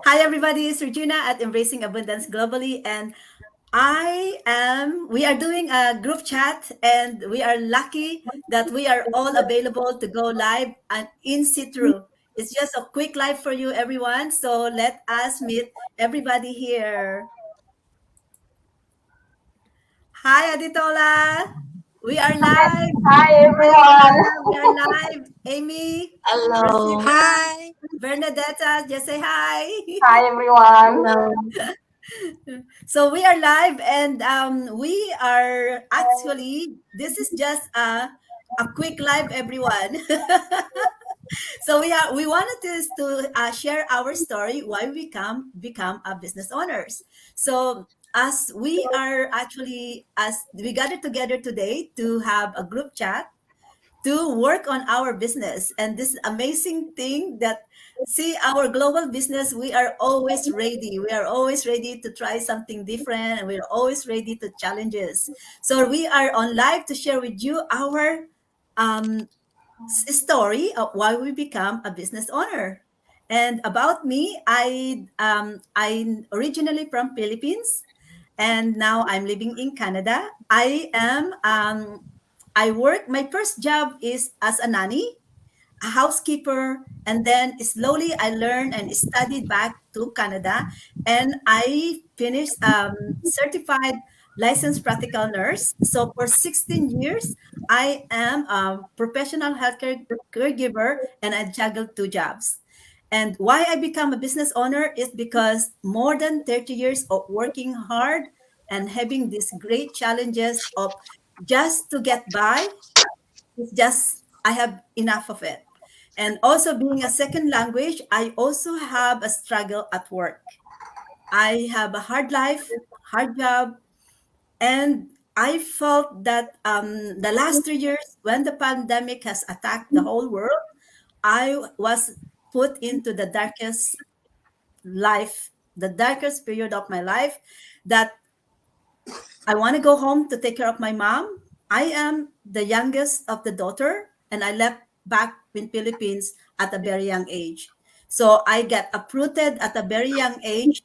Hi, everybody. It's Regina at Embracing Abundance Globally. And we are doing a group chat, and we are lucky that we are all available to go live and in situ. It's just a quick live for you, everyone. So let us meet everybody here. Hi, Aditola. We are live. Hi Hi, everyone. Aditola. We are live. Amy, Hello. Rosita, Hi. Bernadetta, just say hi. Hi everyone. Hello. So we are live, and we are actually, this is just a quick live, everyone. So we wanted to share our story why we become a business owners. So as we are actually, as we gathered together today to have a group chat to work on our business, and this amazing thing that, see, our global business, we are always ready, we are always ready to try something different, and we're always ready to challenges. So we are on live to share with you our um, story of why we become a business owner. And about me, I'm originally from Philippines, and now I'm living in Canada. I work. My first job is as a nanny, a housekeeper, and then slowly I learned and studied back to Canada, and I finished certified licensed practical nurse. So for 16 years, I am a professional healthcare caregiver, and I juggle two jobs. And why I become a business owner is because more than 30 years of working hard and having these great challenges of just to get by, it's just I have enough of it. And also being a second language, I also have a struggle at work. I have a hard life, hard job, and I felt that the last 3 years, when the pandemic has attacked the whole world, I was put into the darkest life, the darkest period of my life, that I want to go home to take care of my mom. I am the youngest of the daughter, and I left back in Philippines at a very young age. So I got uprooted at a very young age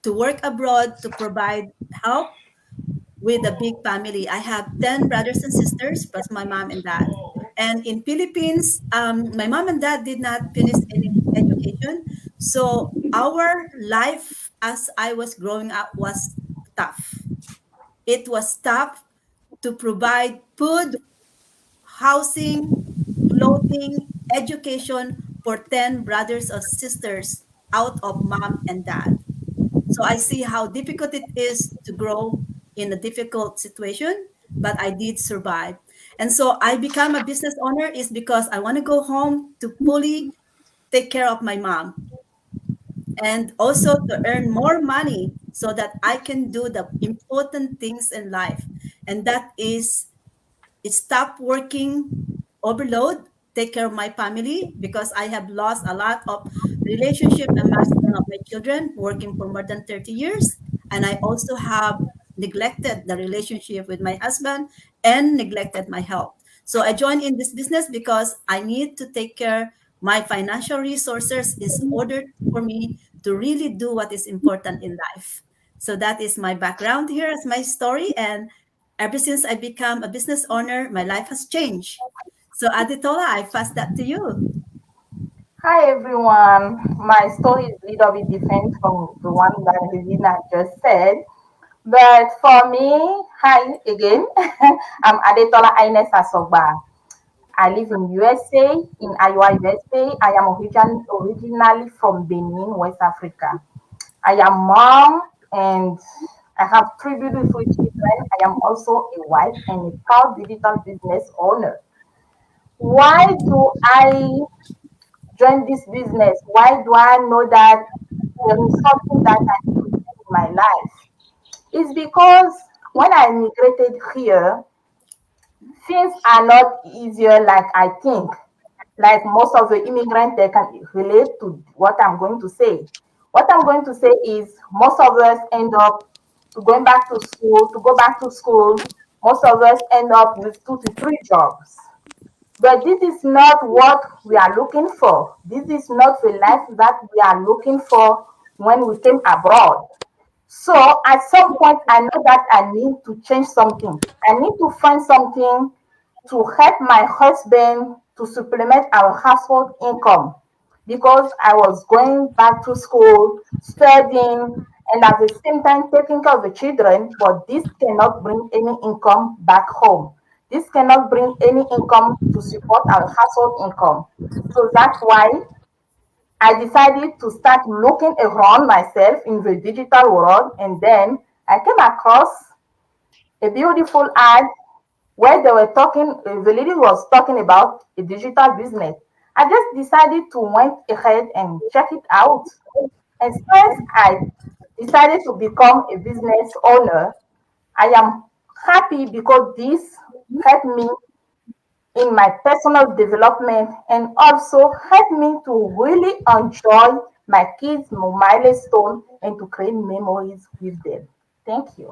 to work abroad to provide help with a big family. I have 10 brothers and sisters plus my mom and dad. And in Philippines, my mom and dad did not finish any education. So our life as I was growing up was tough. It was tough to provide food, housing, clothing, education for 10 brothers or sisters out of mom and dad. So I see how difficult it is to grow in a difficult situation, but I did survive. And so I become a business owner is because I want to go home to fully take care of my mom and also to earn more money so that I can do the important things in life. And that is stop working overload, take care of my family because I have lost a lot of relationship and milestone of my children working for more than 30 years. And I also have neglected the relationship with my husband and neglected my health. So I joined in this business because I need to take care my financial resources is ordered for me to really do what is important in life. So that is my background here as my story. And ever since I become a business owner, my life has changed. So Aditola, I pass that to you. Hi everyone. My story is a little bit different from the one that Regina just said. But for me, hi again. I'm Adetola Ines Asogba. I live in USA, in Iowa, USA. I am originally from Benin, West Africa. I am mom and I have three beautiful children. I am also a wife and a proud digital business owner. Why do I join this business? Why do I know that there is something that I need to do in my life? It's because when I migrated here, things are not easier like I think. Like most of the immigrants, they can relate to what I'm going to say. What I'm going to say is most of us end up going back to school, to go back to school. Most of us end up with 2 to 3 jobs. But this is not what we are looking for. This is not the life that we are looking for when we came abroad. So at some point, I know that I need to change something. I need to find something to help my husband to supplement our household income because I was going back to school, studying, and at the same time taking care of the children. But this cannot bring any income back home. This cannot bring any income to support our household income. So that's why I decided to start looking around myself in the digital world, and then I came across a beautiful ad where they were talking, the lady was talking about a digital business. I just decided to went ahead and check it out. And since I decided to become a business owner, I am happy because this helped me in my personal development and also help me to really enjoy my kids' milestone and to create memories with them. Thank you.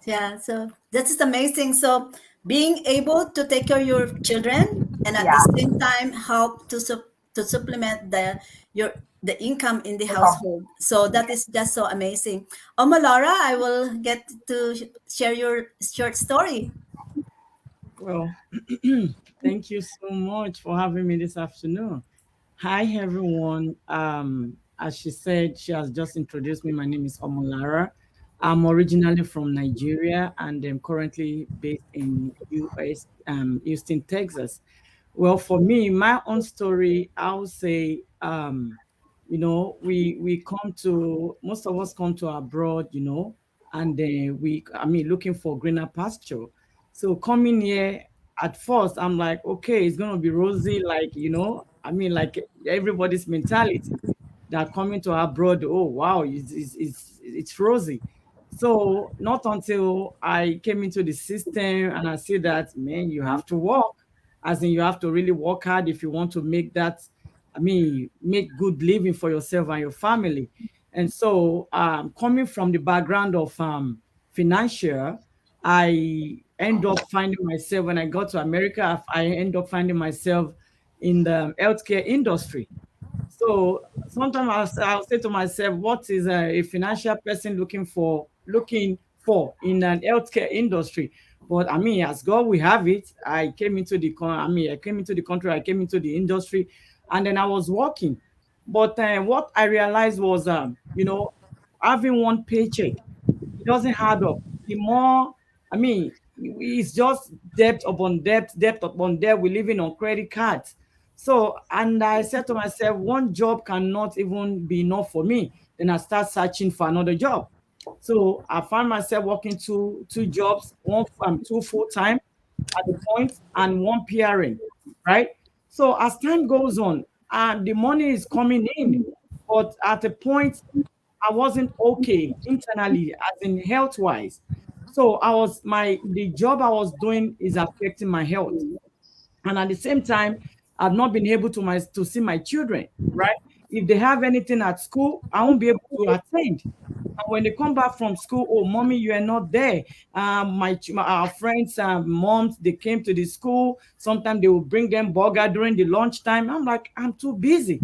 Yeah, so that is amazing. So being able to take care of your children and at the Yeah, same time help to supplement the income in the income. household. So that is just so amazing. Laura, I will get to share your short story. Well, thank you so much for having me this afternoon. Hi, everyone. As she said, she has just introduced me. My name is Omolara. I'm originally from Nigeria and I'm currently based in US, Houston, Texas. Well, for me, my own story, I would say, we come to most of us come to abroad, and then I mean, looking for greener pasture. So coming here at first, I'm like, okay, it's gonna be rosy, like I mean, like everybody's mentality that coming to abroad, oh wow, it's rosy. So not until I came into the system and I see that, man, you have to work, as in you have to really work hard if you want to make that, I mean, make good living for yourself and your family. And so, coming from the background of financial, I end up finding myself when I got to America. I end up finding myself in the healthcare industry. So sometimes I'll say to myself, what is a financial person looking for in an healthcare industry? But I mean, as God we have it, I came into the country, I came into the industry, and then I was working. But what I realized was, having one paycheck, it doesn't add up. The more, I mean, it's just debt upon debt, debt upon debt. We're living on credit cards. So, and I said to myself, one job cannot even be enough for me. Then I start searching for another job. So I found myself working two jobs, two full time at the point and one PRN, right? So as time goes on, the money is coming in, but at a point I wasn't okay internally, as in health wise. So the job I was doing is affecting my health, and at the same time I've not been able to see my children, right? If they have anything at school, I won't be able to attend. And when they come back from school, oh mommy, you are not there. Our friends, moms, they came to the school. Sometimes they will bring them burger during the lunchtime. I'm like, I'm too busy.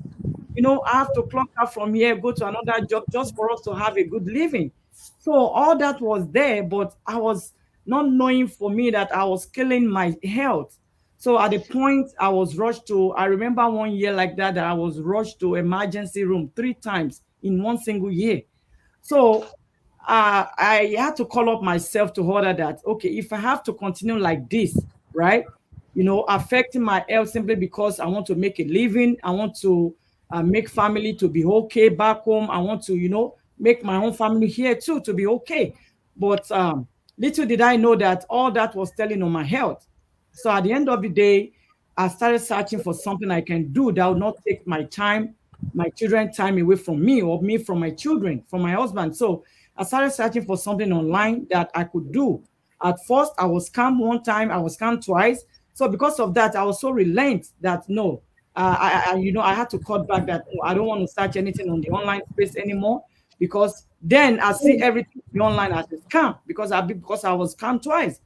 I have to clock out from here, go to another job just for us to have a good living. So all that was there, but I was not knowing for me that I was killing my health. So at the point I remember one year like that I was rushed to emergency room 3 times in one single year. So I had to call up myself to order that, okay, if I have to continue like this, right, affecting my health simply because I want to make a living, I want to make family to be okay back home, I want to, make my own family here too to be okay. But little did I know that all that was telling on my health. So at the end of the day, I started searching for something I can do that would not take my children time away from me, or me from my children, from my husband. So I started searching for something online that I could do. At first, I was scammed one time, I was scammed twice. So because of that, I was so relent that no, I had to cut back that, oh, I don't want to search anything on the online space anymore, because then I see everything online as a scam because I was scammed twice.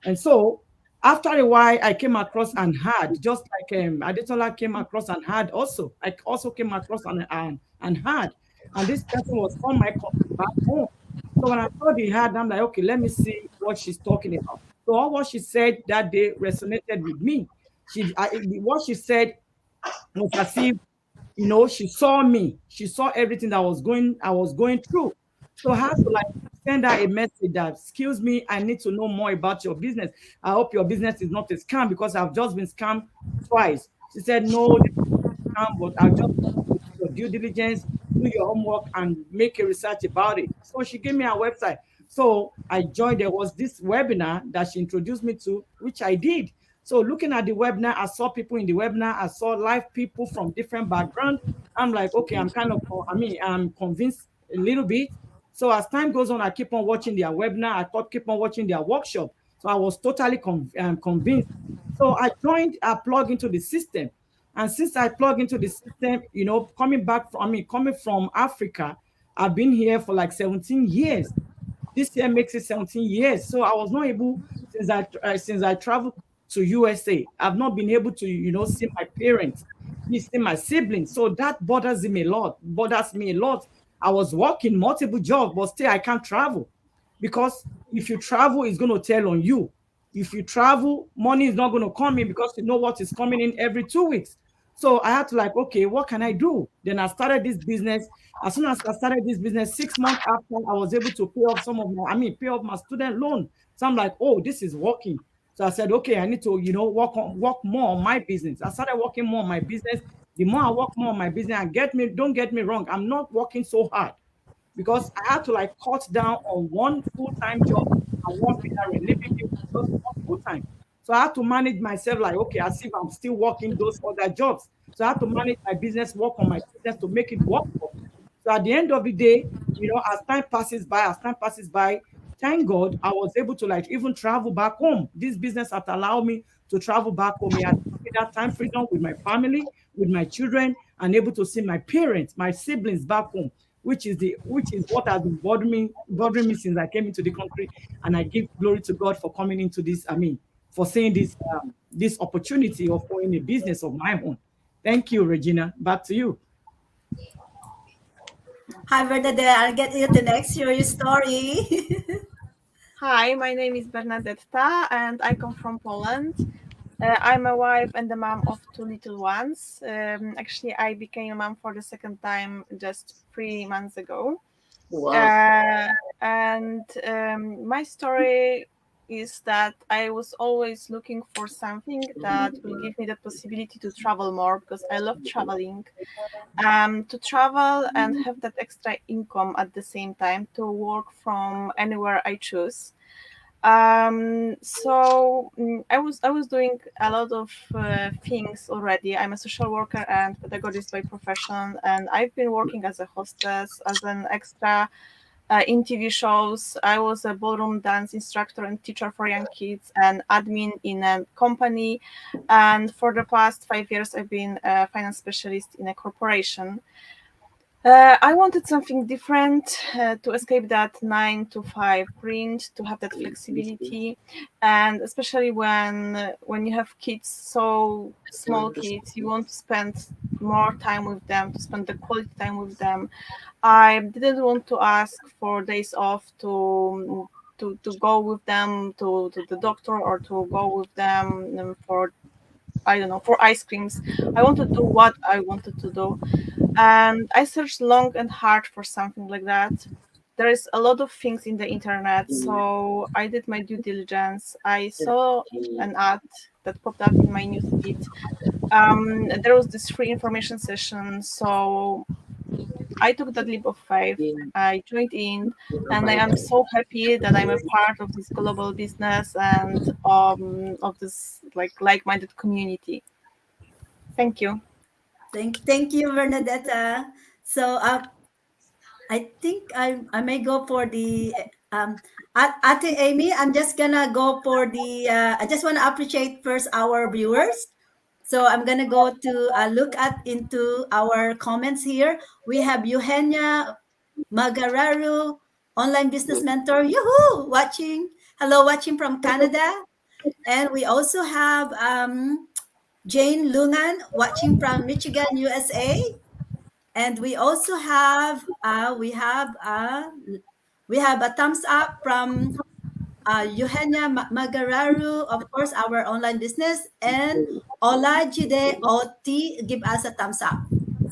And so After a while, I came across an ad, just like Adetola came across an ad also. I also came across an ad, and this person was from my country back home. So when I saw the ad, I'm like, okay, let me see what she's talking about. So all what she said that day resonated with me. What she said was as if, she saw me. She saw everything that I was going through. So I had to like send her a message that, excuse me, I need to know more about your business. I hope your business is not a scam because I've just been scammed twice. She said, no, this is not a scam, but I just want you to do your due diligence, do your homework, and make a research about it. So she gave me her website. So I joined. There was this webinar that she introduced me to, which I did. So looking at the webinar, I saw people in the webinar. I saw live people from different backgrounds. I'm like, okay, I'm convinced a little bit. So as time goes on, I keep on watching their webinar. Keep on watching their workshop. So I was totally convinced. So I joined, I plugged into the system. And since I plugged into the system, coming from Africa, I've been here for like 17 years. This year makes it 17 years. So I was not able, since I traveled to USA, I've not been able to, see my parents, see my siblings. So that bothers me a lot. I was working multiple jobs, but still I can't travel, because if you travel, it's going to tell on you. If you travel, money is not going to come in because you know what is coming in every 2 weeks. So I had to like, okay, what can I do? Then I started this business. As soon as I started this business, 6 months after, I was able to pay off my student loan. So I'm like, oh, this is working. So I said, okay, I need to, work more on my business. I started working more on my business. The more I work more on my business, and don't get me wrong, I'm not working so hard, because I had to like cut down on one full-time job and one pillar living with just one full-time. So I had to manage myself like, okay, as if I'm still working those other jobs. So I had to manage my business, work on my business to make it work for me. So at the end of the day, as time passes by, thank God I was able to like even travel back home. This business had allowed me to travel back home. It had given me that time freedom with my family, with my children, and able to see my parents, my siblings back home, which is what has been bothering me since I came into the country. And I give glory to God for coming into this. For saying this opportunity of owning a business of my own. Thank you, Regina. Back to you. Hi, Bernadette. I'll get you to next hear your story. Hi, my name is Bernadetta and I come from Poland. I'm a wife and a mom of two little ones. Actually, I became a mom for the second time just 3 months ago. Wow. And my story is that I was always looking for something that will give me the possibility to travel more because I love traveling. To travel and have that extra income at the same time to work from anywhere I choose. I was doing a lot of things already. I'm a social worker and pedagogist by profession, and I've been working as a hostess, as an extra in TV shows. I was a ballroom dance instructor and teacher for young kids, and admin in a company. And for the past 5 years, I've been a finance specialist in a corporation. I wanted something different to escape that 9 to 5 grind, to have that flexibility, and especially when you have kids, so small kids, you want to spend more time with them, to spend the quality time with them. I didn't want to ask for days off to go with them to the doctor or to go with them for, I don't know, for ice creams. I wanted to do what I wanted to do, and I searched long and hard for something like that. There is a lot of things in the internet, so I did my due diligence. I saw an ad that popped up in my newsfeed. There was this free information session, so I took that leap of faith. I joined in, and I am so happy that I'm a part of this global business and of this like-minded community. Thank you. Thank you, Bernadetta. So I think I may go for the Ate Amy. I'm just gonna go for the. I just want to appreciate first our viewers. So I'm gonna go to look at into our comments here. We have Eugenia Magararu, online business mentor. Yoo-hoo! Watching. Hello, watching from Canada. And we also have Jane Lungan watching from Michigan, USA. And we also have we have a thumbs up from Eugenia Magararu, of course, our online business, and Olajide Oti give us a thumbs up.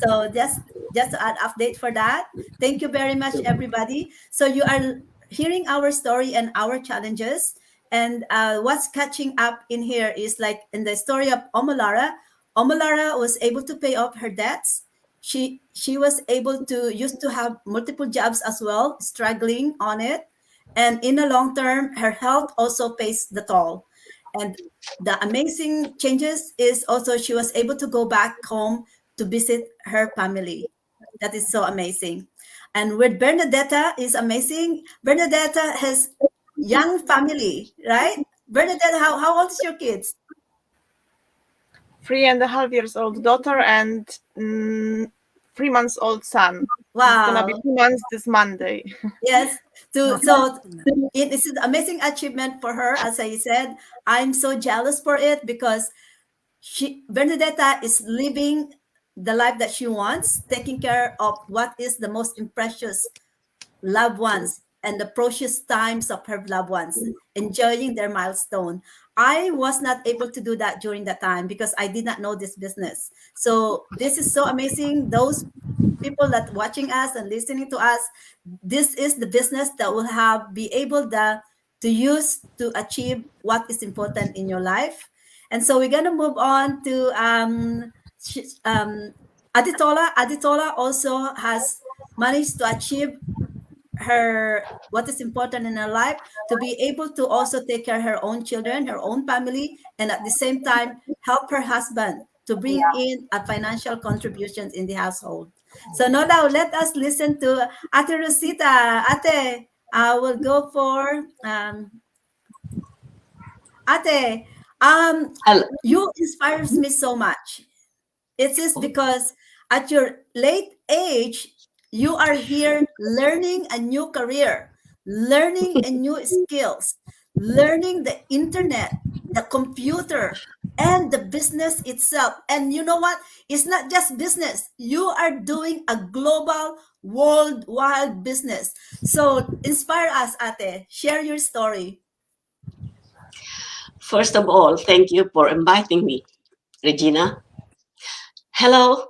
So just to add update for that. Thank you very much, everybody. So you are hearing our story and our challenges. And what's catching up in here is like in the story of Omolara. Omolara was able to pay off her debts. She was able to used to have multiple jobs as well, struggling on it, and in the long term, her health also pays the toll. And the amazing changes is also she was able to go back home to visit her family. That is so amazing. And with Bernadetta is amazing. Bernadetta has young family, right? Bernadetta, how old is your kids? 3.5 years old daughter and 3 months old son. It's gonna be Wow. 2 months this Monday. Yes. So it is an amazing achievement for her. As I said, I'm so jealous for it because Bernadetta is living the life that she wants, taking care of what is the most precious loved ones and the precious times of her loved ones, enjoying their milestone. I was not able to do that during that time because I did not know this business. So this is so amazing. Those people that watching us and listening to us, this is the business that will have be able to use to achieve what is important in your life. And so we're gonna move on to Aditola. Aditola also has managed to achieve her what is important in her life, to be able to also take care of her own children, her own family, and at the same time help her husband to bring Yeah. in a financial contributions in the household. So now let us listen to Ate Rosita. Ate, I will go for Ate. Hello. You inspires me so much. It is because at your late age, you are here learning a new career, learning a new skills, learning the internet, the computer, and the business itself. And you know what? It's not just business. You are doing a global, worldwide business. So inspire us, Ate. Share your story. First of all, thank you for inviting me, Regina. Hello,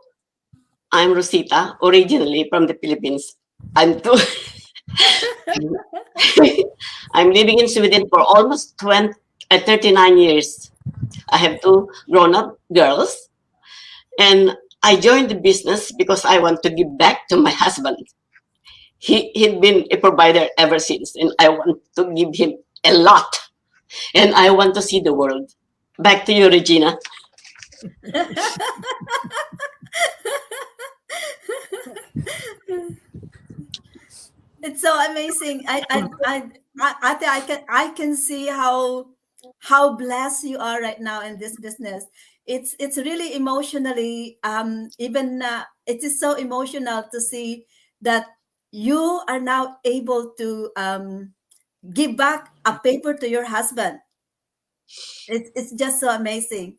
I'm Rosita, originally from the Philippines. I'm two, I'm living in Sweden for almost 39 years. I have two grown-up girls, and I joined the business because I want to give back to my husband. He'd been a provider ever since, and I want to give him a lot, and I want to see the world. Back to you, Regina. It's so amazing. Ate, I can see how blessed you are right now in this business. It's really emotionally even it is so emotional to see that you are now able to give back a paper to your husband. It's just so amazing.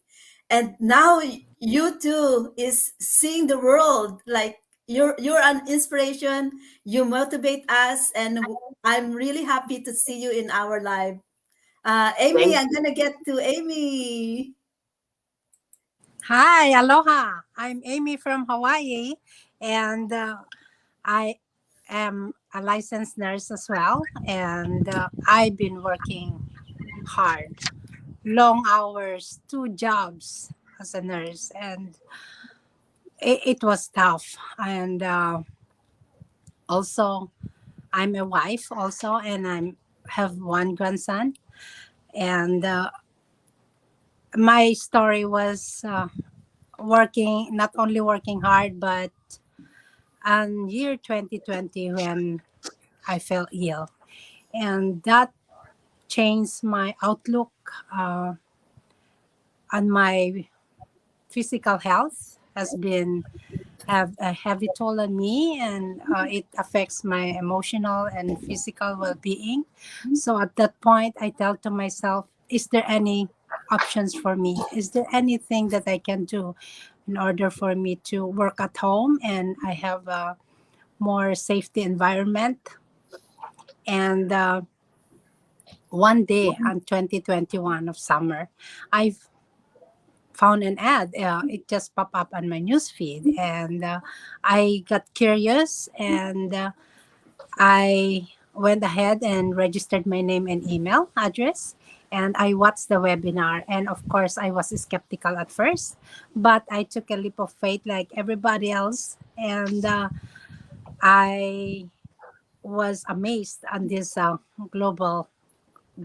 And now you too is seeing the world like you're an inspiration. You motivate us, and I'm really happy to see you in our live. Amy, Thank I'm you. gonna get to Amy. Hi, aloha. I'm Amy from Hawaii, and I am a licensed nurse as well. And I've been working hard, long hours, two jobs as a nurse, and it was tough. And also, I'm a wife also, and I have one grandson. And my story was working, not only working hard, but and year 2020 when I fell ill, and that changed my outlook on my physical health. Has been have a heavy toll on me, and it affects my emotional and physical well-being. So at that point I tell to myself, is there any options for me? Is there anything that I can do in order for me to work at home and I have a more safety environment? And one day on 2021 of summer, I found an ad. It just popped up on my news feed, and I got curious, and I went ahead and registered my name and email address. And I watched the webinar. And of course, I was skeptical at first, but I took a leap of faith like everybody else. And I was amazed on this global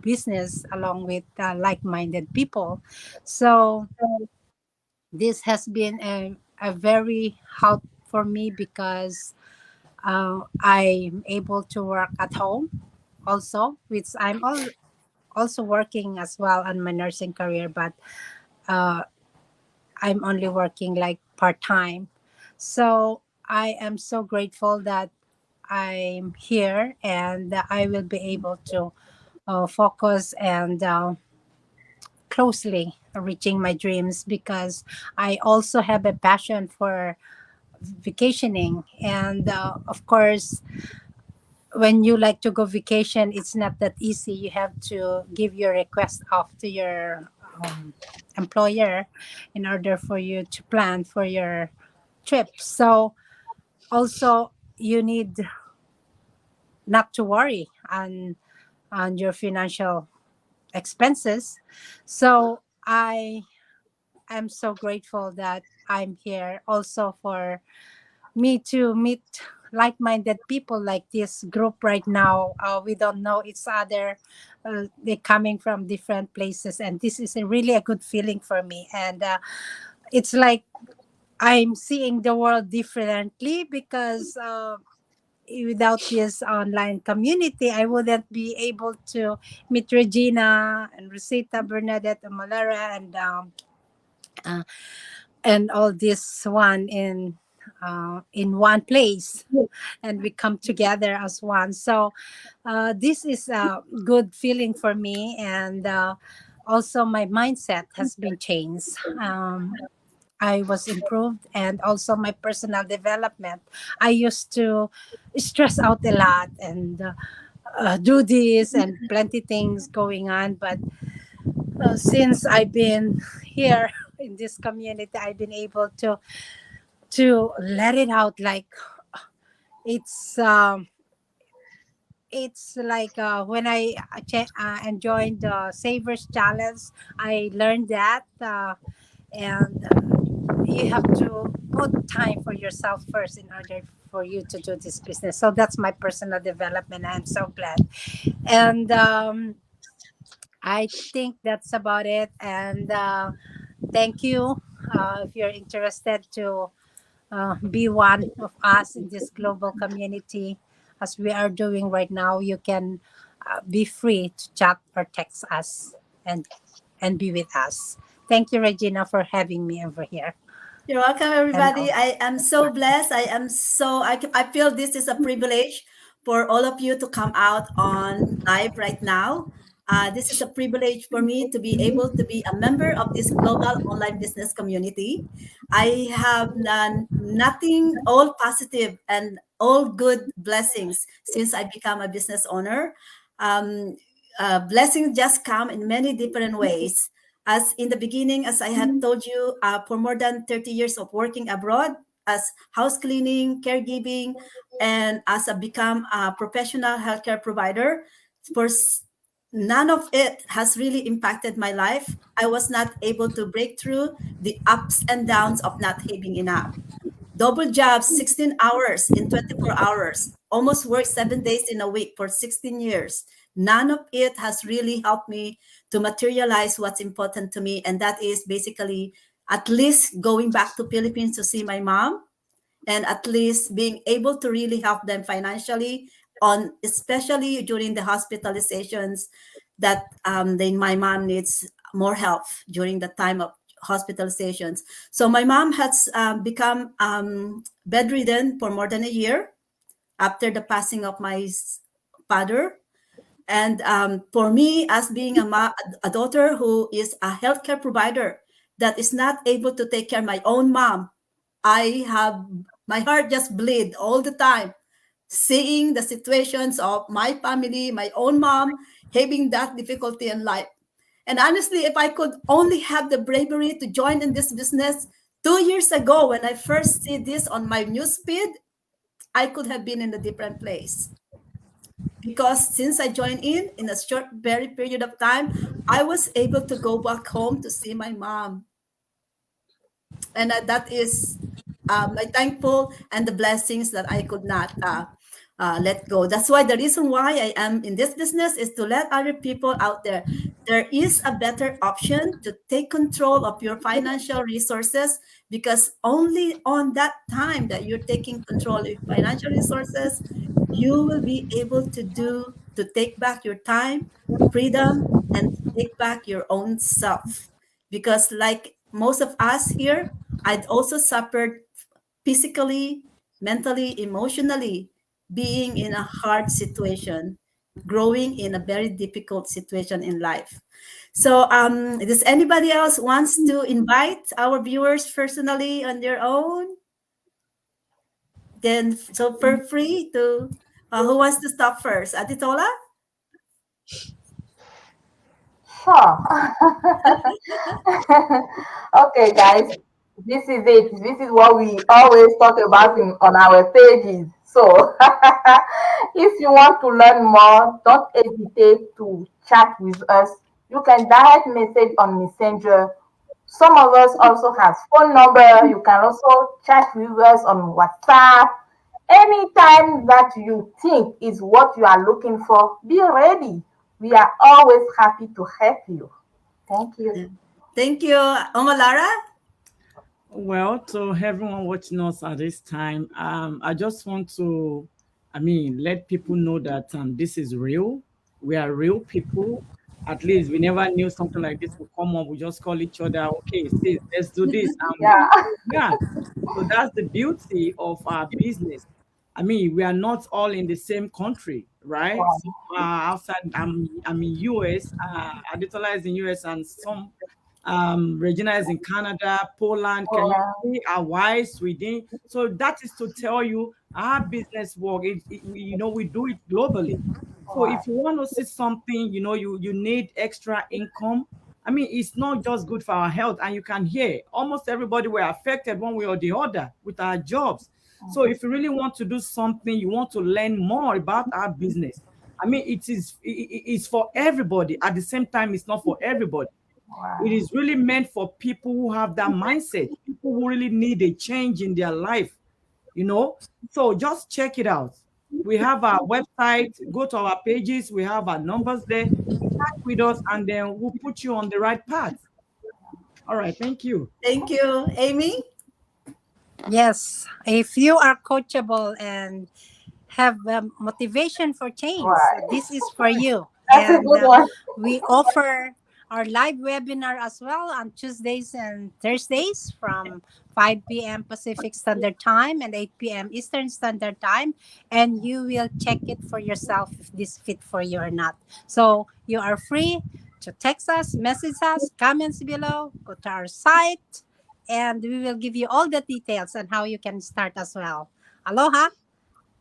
business along with like minded people. So this has been a very help for me because I'm able to work at home also, which also working as well on my nursing career, but uh, I'm only working like part time. So I am so grateful that I'm here and I will be able to focus and closely reaching my dreams because I also have a passion for vacationing. And of course, when you like to go vacation, it's not that easy. You have to give your request off to your employer in order for you to plan for your trip. So also you need not to worry on your financial expenses. So I am so grateful that I'm here also for me to meet like-minded people like this group right now. We don't know each other. They're coming from different places, and this is really a good feeling for me. And it's like I'm seeing the world differently because without this online community, I wouldn't be able to meet Regina and Rosita, Bernadette, and Malera, uh, and all this one in one place, and we come together as one. So this is a good feeling for me, and also my mindset has been changed. I was improved, and also my personal development. I used to stress out a lot and do this and plenty things going on, but since I've been here in this community, I've been able to let it out. Like it's um, it's like when I joined the Savers Challenge, I learned that, and you have to put time for yourself first in order for you to do this business. So that's my personal development. I'm so glad, and I think that's about it. And thank you. If you're interested to be one of us in this global community, as we are doing right now, you can be free to chat or text us and be with us. Thank you, Regina, for having me over here. You're welcome, And everybody. I am so blessed. I feel this is a privilege for all of you to come out on live right now. This is a privilege for me to be able to be a member of this global online business community. I have done nothing, all positive and all good blessings since I become a business owner. Um, Blessings just come in many different ways. As in the beginning, as I have told you, for more than 30 years of working abroad as house cleaning, caregiving, and as a become a professional healthcare provider, for none of it has really impacted my life. I was not able to break through the ups and downs of not having enough. Double jobs, 16 hours in 24 hours, almost work 7 days in a week for 16 years. None of it has really helped me to materialize what's important to me. And that is basically at least going back to Philippines to see my mom, and at least being able to really help them financially on, especially during the hospitalizations that my mom needs more help during the time of hospitalizations. So my mom has become bedridden for more than a year after the passing of my father. And for me, as being a daughter who is a healthcare provider that is not able to take care of my own mom, I have my heart just bleed all the time, seeing the situations of my family, my own mom having that difficulty in life. And honestly, if I could only have the bravery to join in this business 2 years ago when I first see this on my newsfeed, I could have been in a different place. Because since I joined in a short, very period of time, I was able to go back home to see my mom. And that is my thankful and the blessings that I could not let go. That's why the reason why I am in this business is to let other people out there is a better option to take control of your financial resources, because only on that time that you're taking control of your financial resources, you will be able to take back your time, freedom, and to take back your own self. Because like most of us here, I'd also suffered physically, mentally, emotionally, being in a hard situation, growing in a very difficult situation in life. So, does anybody else wants to invite our viewers personally on their own? Then, so for free to, who wants to stop first? Aditola? Sure. Okay, guys, this is it. This is what we always talk about on our pages. So, if you want to learn more, don't hesitate to chat with us. You can direct message on Messenger. Some of us also have phone number. You can also chat with us on WhatsApp. Anytime that you think is what you are looking for, be ready. We are always happy to help you. Thank you. Thank you. Omalara? Well, to everyone watching us at this time, I just want to, let people know that this is real. We are real people. At least we never knew something like this would come up. We just call each other, okay, sis, let's do this. Yeah. Yeah. So that's the beauty of our business. We are not all in the same country, right? Wow. So, outside, I'm in US. Aditola is in US, and some Regina is in Canada, Poland. Can you Wow. see Hawaii, Sweden? So that is to tell you our business work. We do it globally. So Wow. if you want to see something, you need extra income. It's not just good for our health, and you can hear almost everybody were affected one way or the other with our jobs. So if you really want to do something, you want to learn more about our business. It's for everybody. At the same time, it's not for everybody. It Wow. is really meant for people who have that mindset, people who really need a change in their life, you know. So just check it out. We have our website, go to our pages, we have our numbers there, chat with us, and then we'll put you on the right path. All right, thank you. Thank you. Amy? Yes, if you are coachable and have motivation for change, Right. this is for you. That's a And good one. we offer our live webinar as well on Tuesdays and Thursdays from 5 p.m. Pacific Standard Time and 8 p.m. Eastern Standard Time. And you will check it for yourself if this fit for you or not. So you are free to text us, message us, comments below, go to our site, and we will give you all the details on how you can start as well. Aloha,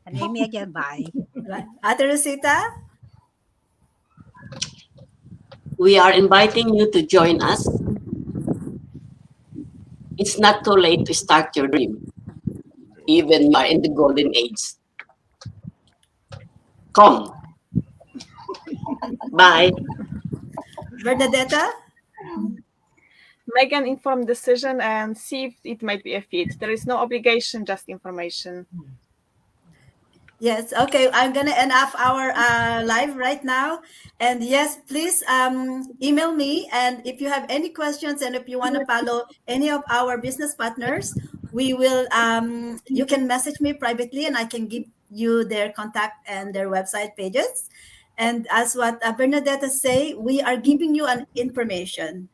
and Amy again. Bye. Right. Ate Rosita? We are inviting you to join us. It's not too late to start your dream, even you are in the golden age. Come. Bye. Bernadetta? Make an informed decision and see if it might be a fit. There is no obligation, just information. Yes, okay. I'm gonna end up our live right now. And yes, please email me. And if you have any questions and if you want to follow any of our business partners, we will you can message me privately and I can give you their contact and their website pages. And as what Bernadetta say, we are giving you an information.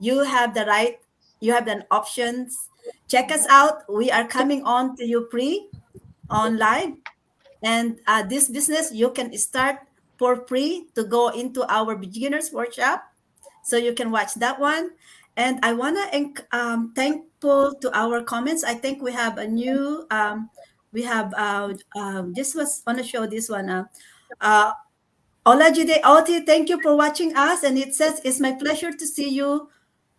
You have the right, you have the options. Check us out. We are coming on to you free on live, and this business you can start for free to go into our beginners workshop. So you can watch that one. And I want to thankful to our comments. I think we have a new, we have, just was on the show, this one. Uh, Olajide Oti, thank you for watching us. And it says, it's my pleasure to see you,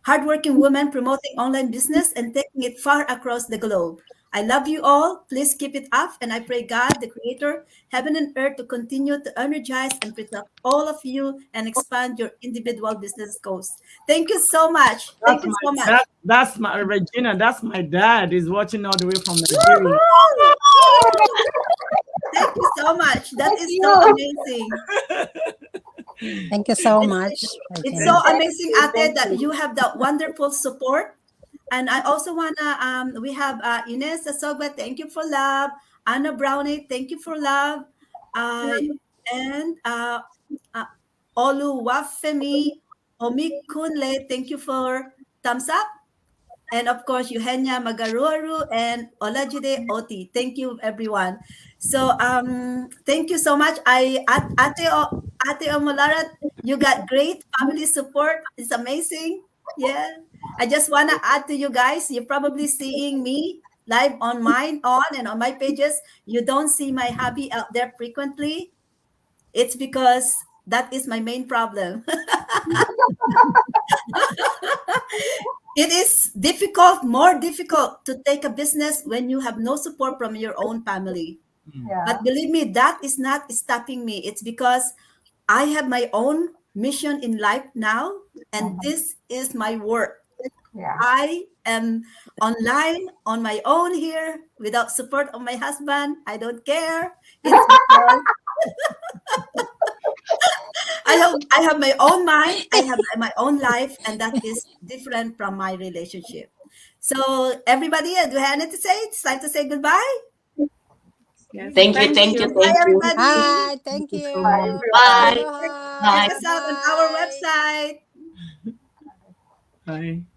hardworking women promoting online business and taking it far across the globe. I love you all. Please keep it up. And I pray God, the Creator, heaven and earth, to continue to energize and protect all of you and expand your individual business goals. Thank you so much. That's Thank you so my much. that's my Regina. That's my dad. He's watching all the way from Nigeria. Thank you so much. That Thank is you. so amazing. Thank you so much, It's Regina. so amazing, Ate, Thank that you. you have that wonderful support. And I also wanna we have Ines Asogba, thank you for love. Anna Brownie, thank you for love. Uh, and uh, Oluwafemi Omikunle, thank you for thumbs up. And of course, Eugenia Magaruaru and Olajide Oti. Thank you, everyone. So thank you so much. Ate Omolara, you got great family support. It's amazing. Yeah. I just want to add to you guys, you're probably seeing me live on mine on and on my pages. You don't see my hubby out there frequently. It's because that is my main problem. It is difficult, more difficult to take a business when you have no support from your own family. Yeah. But believe me, that is not stopping me. It's because I have my own mission in life now, and this is my work. Yeah. I am online on my own here without support of my husband. I don't care. It's because I have my own mind, I have my own life, and that is different from my relationship. So everybody, do you have anything to say? It's time to say goodbye. Yes, Thank you, thank thank you, you. Bye, thank you. everybody. Hi, thank Thank you you. so Bye, much. everyone. Bye. Aloha. Check Bye. us out on our Bye. website. Bye.